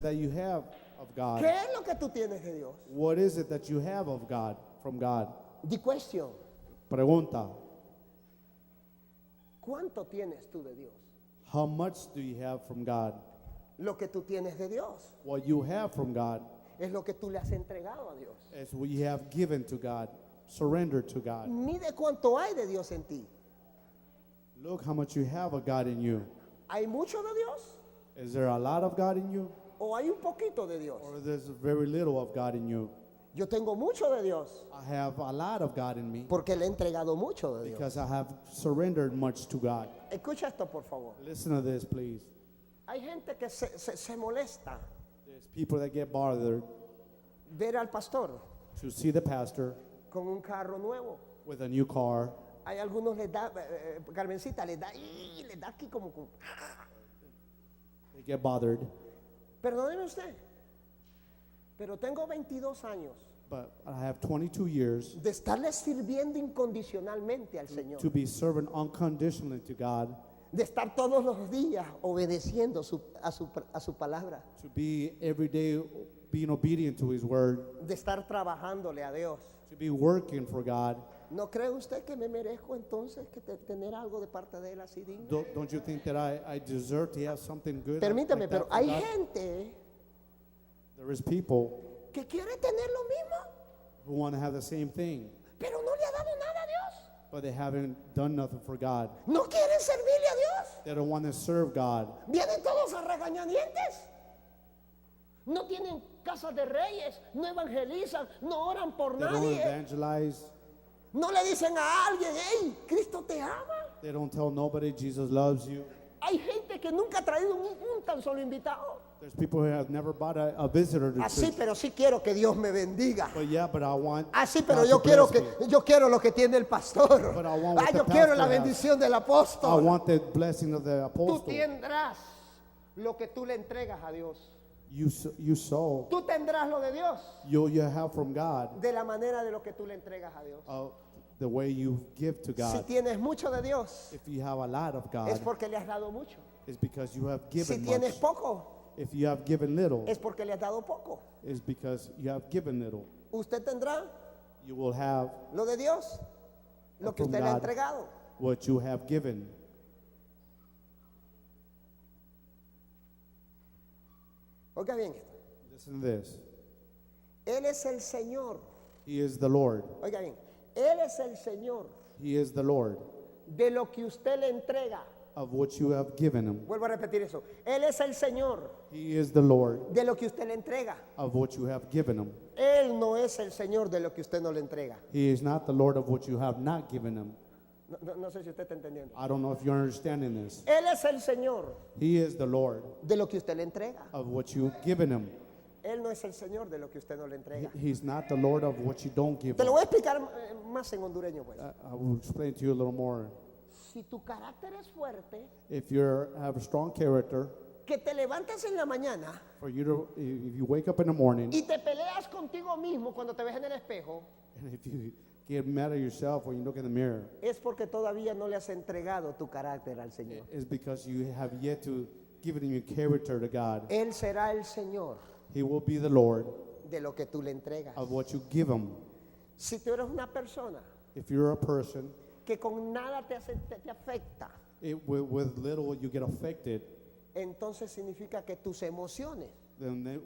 that you have of God? ¿Qué es lo que tú tienes de Dios? What is it that you have of God, from God? The question. Pregunta. ¿Cuánto tienes tú de Dios? How much do you have from God? Lo que tú tienes de Dios What you have from God es lo que tú le has entregado a Dios. is what you have given to God, surrendered to God. Mide cuánto hay de Dios en ti. Look how much you have of God in you. ¿Hay mucho de Dios Is there a lot of God in you? o hay un poquito de Dios? Or there's very little of God in you? Yo tengo mucho de Dios I have a lot of God in me porque le he entregado mucho de Dios. because I have surrendered much to God. Escucha esto, por favor. Listen to this, please. Hay gente que se molesta There's people that get bothered ver al pastor to see the pastor con un carro nuevo. with a new car. Hay algunos les da, Carmencita, les da aquí como. They get bothered. Perdóneme usted, pero tengo 22 años But I have 22 years de estarle sirviendo incondicionalmente al Señor, to be serving unconditionally to God, de estar todos los días obedeciendo a su palabra, to be every day being obedient to His word, de estar trabajándole a Dios. to be working for God. ¿No cree usted que me merezco entonces tener algo de parte de Él así digno? Don't you think that I deserve to have something good? Permítame, like that pero from hay God? gente There is people que quiere tener lo mismo, who want to have the same thing, pero no le ha dado nada a Dios. but they haven't done nothing for God. No quieren servirle a Dios. They don't want to serve God. Vienen todos a regañadientes. No tienen casas de reyes, no evangelizan, no oran por They don't nadie. evangelize. No le dicen a alguien, hey, Cristo te ama. They don't tell nobody Jesus loves you. Hay gente que nunca ha traído un tan solo invitado. There's people who have never brought a visitor to Así, church. pero sí quiero que Dios me bendiga. But yeah, but I want Así, pero God yo to quiero bless me. yo quiero lo que tiene el pastor. But I want what the Yo quiero pastor la has. bendición del I apóstol. want the blessing of the Tú apostle. tendrás lo que tú le entregas a Dios. You sow. Tú tendrás lo de Dios You have from God de la manera de lo que tú le entregas a Dios. the way you give to Si God. tienes mucho de Dios, If you have a lot of God, es porque le has dado mucho. it's because you have Si given tienes much. poco, If you have given little, es porque le has dado poco. it's because you have given little. Usted tendrá You will have lo de Dios, lo que From usted le ha God. entregado. what you have given. Oiga bien esto. Listen to this. Él es el Señor. He is the Lord. Oiga bien. Él es el Señor He is the Lord de lo que usted le entrega. of what you have given him. Vuelvo a repetir eso. Él es el Señor He is the Lord de lo que usted le entrega. of what you have given him. Él no es el Señor de lo que usted no le entrega. He is not the Lord of what you have not given him. No sé si usted está entendiendo. I don't know if you're understanding this. Él es el Señor He is the Lord de lo que usted le entrega. of what you've given him. Él no es el Señor de lo que usted no le entrega. He's not the Lord of what you don't give Te him. lo voy a explicar más en hondureño, pues. I will explain to you a little more. Si tu carácter es fuerte, If you have a strong character, que te levantas en la mañana for you to, if you wake up in the morning, y te peleas contigo mismo cuando te ves en el espejo, and if you get mad at yourself when you look in the mirror, es porque todavía no le has entregado tu carácter al Señor. it's because you have yet to give it in your character to God. Él será el Señor He will be the Lord de lo que tú le entregas. of what you give him. Si tú eres una persona If you're a person, que con nada te afecta, with little you get affected, entonces significa que tus emociones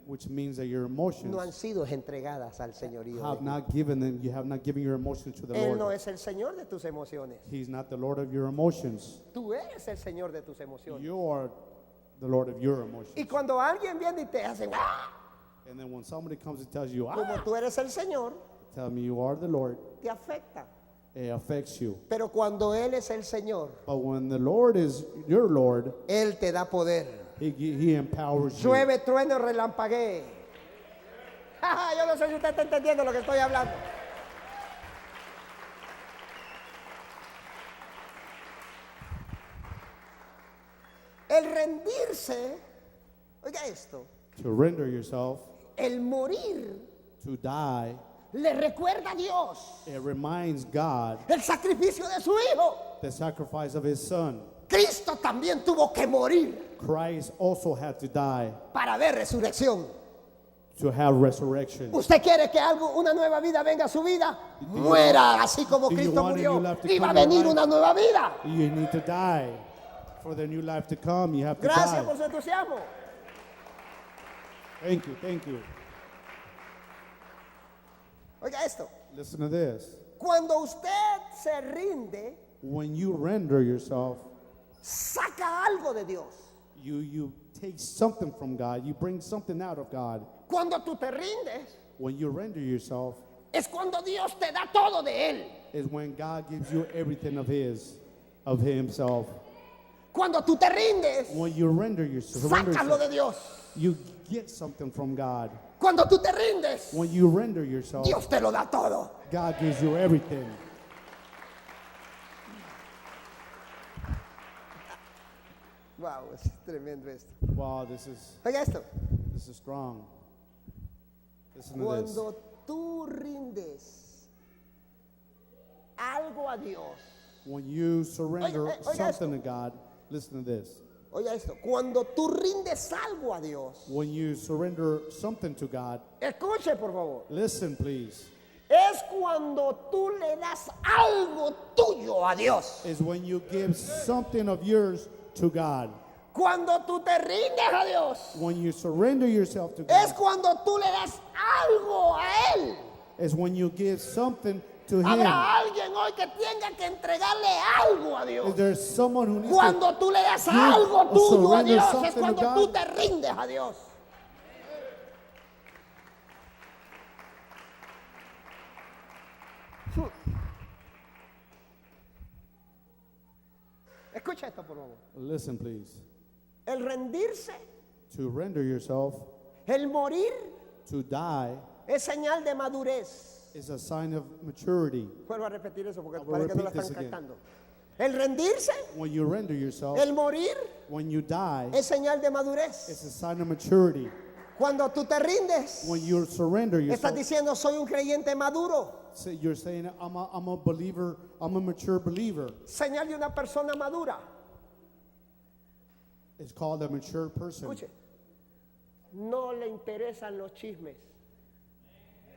which means that your emotions no han sido entregadas al señorío. have de Dios. not given them. You have not given your emotions to the Él no Lord. es el Señor de tus emociones. He's not the Lord of your emotions. Tú eres el Señor de tus emociones. You are the Lord of your emotions. Y cuando alguien viene y te hace, ¡ah! And then when somebody comes and tells you, Como tú eres el Señor, tell me you are the Lord, te afecta. it affects you. Pero cuando Él es el Señor, But when the Lord is your Lord, Él te da poder. He empowers you. Llueve, trueno, relampaguee. Yo no sé si usted está entendiendo lo que estoy hablando. El rendirse, oiga esto, To render yourself, el morir, to die, le recuerda a Dios it reminds God el sacrificio de su Hijo. the sacrifice of His Son. Cristo también tuvo que morir Christ also had to die para ver resurrección. to have resurrection. ¿Usted quiere que una nueva vida venga a su vida? you Muera así como do you Cristo want a murió. new life to Y va a come in your venir una nueva vida. You need to die. For the new life to come, you have to Gracias die. por su entusiasmo. Thank you, thank you. Oiga esto. Listen to this. Cuando usted se rinde, When you render yourself, saca algo de Dios. you take something from God. You bring something out of God. Cuando tú te rindes, When you render yourself, es cuando Dios te da todo de Él. is when God gives you everything of Himself. Cuando tú te rindes, When you render yourself, sácalo de Dios. you get something from God. Cuando tú te rindes, When you render yourself, Dios te lo da todo. God gives you everything. Wow, es tremendo esto. Wow, this is Oiga esto. strong. Listen to this. Cuando tú rindes algo a Dios, When you surrender Oiga something to God, listen to this. oiga esto, cuando tú rindes algo a Dios, When you surrender something to God, escuche por favor, listen please, es cuando tú le das algo tuyo a Dios. is when you give something of yours to God. Cuando tú te rindes a Dios, When you surrender yourself to es God, cuando tú le das algo a Él. is when you give something to Him. Habrá alguien hoy que tenga que entregarle algo a Is Dios. there someone who needs Cuando tú le das give algo or tuyo a surrender Dios, es something to cuando God? tú te rindes a Dios. Escucha esto, por favor. listen please, El rendirse, to render yourself, el morir, to die, es señal de madurez. is a sign of maturity. Vuelvo a repetir eso porque I will parece que no la repeat están this again. captando. El rendirse, When you render yourself, el morir, when you die, es señal de it's madurez. a sign of maturity. Cuando tú te rindes, When you surrender estás yourself, diciendo soy un creyente maduro. you're saying, I'm a believer, I'm a mature believer. Señal de una persona madura. It's called a mature person. Escuche, no le interesan los chismes,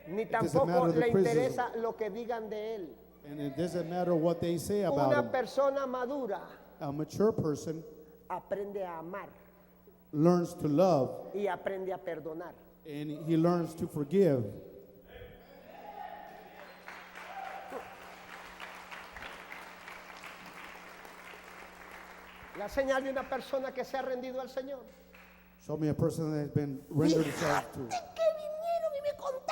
ni doesn't tampoco matter the le criticism. interesa lo que digan de él. And it doesn't matter what they say about Una him. persona madura A mature person aprende a amar learns to love y aprende a perdonar. and he learns to forgive. La señal de una persona que se ha rendido al Señor. Show me a person that has been rendered himself to. Fíjate que vinieron y me contaron.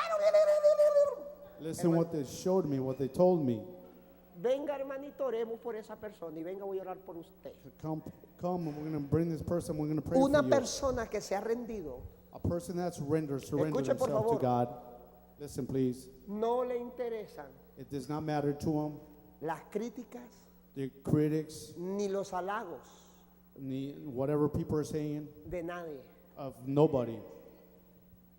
Listen what they showed me, what they told me. Venga, hermanito, oremos por esa persona y venga, voy a orar por usted. Come, and we're going to bring this person, we're going to pray Una for you. persona que se ha rendido A person that's surrendered Escuche, por himself to favor. God. Listen, please. no le interesan It does not matter to him, las críticas the critics, ni los halagos whatever people are saying, de nadie. of nobody.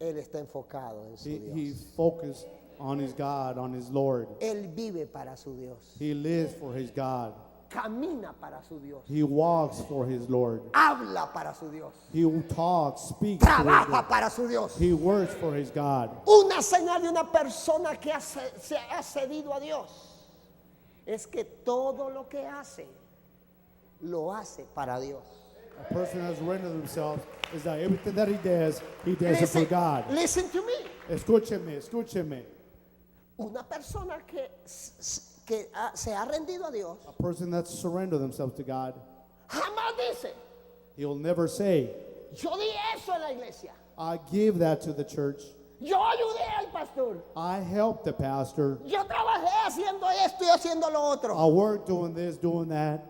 Él está enfocado en su He's Dios. focused on his God, on his Lord. Él vive para su Dios. He lives for his God. Camina para su Dios. He walks for his Lord. Habla para su Dios. He talks, speaks to his Trabaja God. para su Dios. He works for his God. Una señal de una persona que se ha cedido a Dios es que todo lo que hace, lo hace para Dios. A person has rendered himself is that everything that he does it for God. Listen to me. Escúcheme, escúcheme. Una persona que se ha rendido a Dios A person that's surrendered themselves to God, jamás dice, he'll never say, yo di eso en la iglesia, I give that to the church. yo ayudé al pastor, I helped the pastor. yo trabajé haciendo esto y haciendo lo otro. I work doing this, doing that.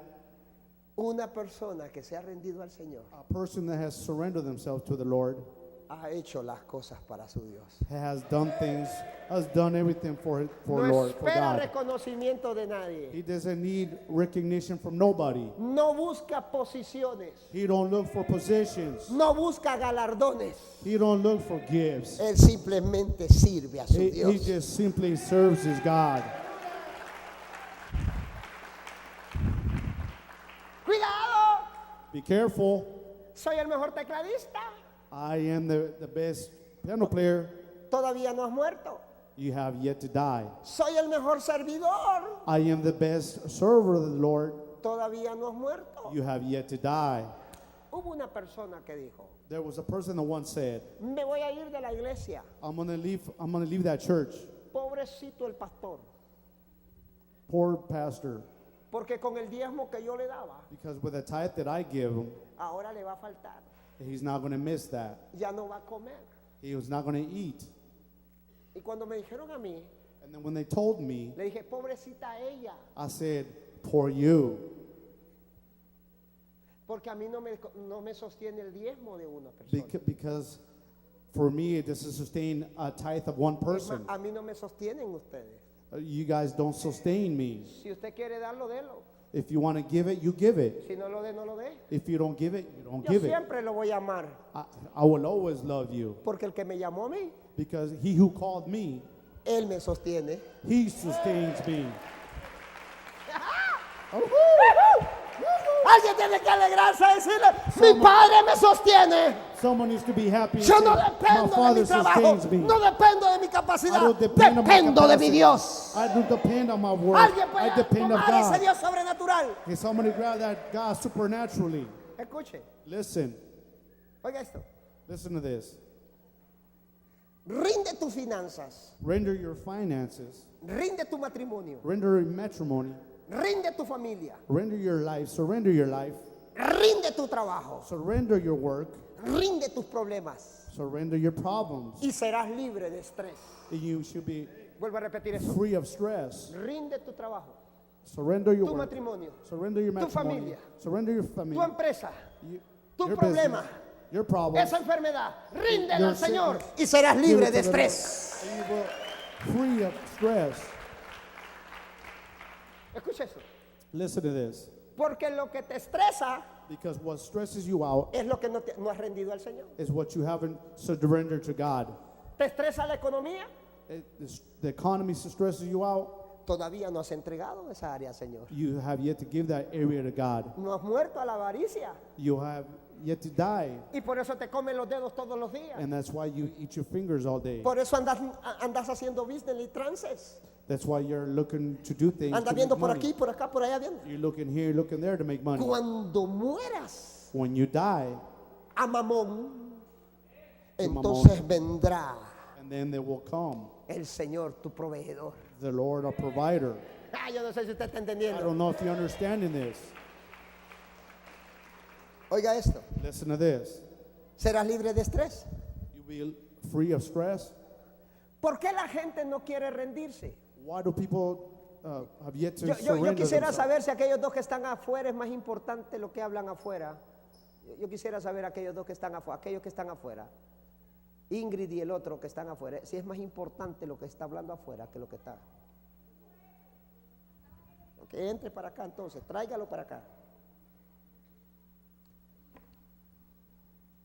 Una persona que se ha rendido al Señor A person that has surrendered themselves to the Lord ha hecho las cosas para su Dios. has done everything for No Lord, for espera God. reconocimiento de nadie. He doesn't need recognition from nobody. No busca posiciones. He don't look for positions. No busca galardones. He don't look for gifts. Él simplemente sirve a su He Dios. just simply serves his God. Cuidado. Be careful. Soy el mejor tecladista. I am the best piano player. Todavía no has muerto. You have yet to die. Soy el mejor servidor. I am the best server of the Lord. Todavía no has muerto. You have yet to die. Hubo una persona que dijo, There was a person that once said, me voy a ir de la iglesia. I'm gonna leave that church. Pobrecito el pastor. Poor pastor. Porque con el diezmo que yo le daba, Because with the tithe that I give him, ahora le va a faltar. he's not gonna miss that. Ya no va a comer. He was not gonna eat. Y cuando me dijeron a mí, And then when they told me, le dije, pobrecita ella. I said, poor you. Porque a mí no me sostiene el diezmo de una persona. Because for me, it doesn't sustain a tithe of one Es más, person. a mí no me sostienen ustedes. You guys don't sustain me. Si usted quiere darlo, délo. If you want to give it, you give it. Si no lo dé, no lo dé. If you don't give it, you don't Yo give it. siempre lo voy a amar. I will always love you. Porque el que me llamó a mí, Because he who called me, él me sostiene. he sustains me. Alguien tiene que alegrarse y decirle, mi padre me sostiene. Someone needs to be happy and Yo say, no my dependo de Father mi trabajo, sustains me. no dependo de mi I capacidad, don't depend on my dependo de mi capacity. Dios. I don't depend on my work. Alguien I puede depend on tomar ese God. Dios sobrenatural. Can somebody grab that God supernaturally? Escuche, Listen. oiga esto. Listen to this. Rinde tus finanzas, Render your finances. rinde tu matrimonio, Render your matrimony. rinde tu familia, Render your life. Surrender your life. rinde tu trabajo, Surrender your work. rinde tus problemas Surrender your problems. y serás libre de estrés. And you should be Vuelvo a repetir eso. free of stress. Rinde tu trabajo, Surrender your tu work. matrimonio, Surrender your tu matrimony. familia, Surrender your tu family. empresa, You- tu your problema, business, your problems. esa enfermedad. Ríndela Your al Señor sickness. y serás Give libre it de to the Lord. estrés. And you will free of stress. Escucha eso. Listen to this. Porque lo que te estresa Because what stresses you out es lo que no has rendido al Señor. is what you haven't surrendered to God. ¿Te estresa la economía? The economy stresses you out. Todavía no has entregado esa área al Señor. You have yet to give that area to God. No has muerto a la avaricia. You have yet to die. Y por eso te comen los dedos todos los días. And that's why you eat your fingers all day. Por eso andas haciendo business y trances. That's why you're looking to do things. Andas To viendo make por money. aquí, por acá, por allá viendo. You're looking here, you're looking there to make money. Cuando mueras When you die, a Mamón, To entonces Mamón. vendrá and then there will come el Señor, tu proveedor. the Lord, our provider. Yo no sé si usted está I entendiendo. don't know if you're understanding this. Oiga esto. Listen to this. ¿Serás libre de estrés? You'll be free of stress. ¿Por qué la gente no quiere rendirse? Why do people have yet to Yo surrender quisiera themselves? saber si aquellos dos que están afuera es más importante lo que hablan afuera. Yo quisiera saber aquellos dos que están afuera, aquellos que están afuera, Ingrid y el otro que están afuera, si es más importante lo que está hablando afuera que lo que está. Ok, entre para acá entonces, tráigalo para acá.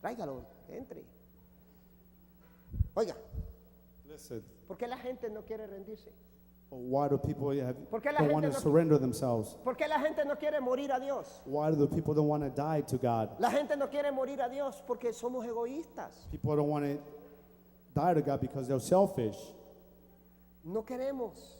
Tráigalo, entre. Oiga, Listen. ¿por qué la gente no quiere rendirse? Why do people ¿Por qué la don't gente want to no- surrender themselves? ¿Por qué la gente no quiere morir a Dios? Why do the people don't want to die to God? La gente no quiere morir a Dios porque somos egoístas. People don't want to die to God because they're selfish. No queremos.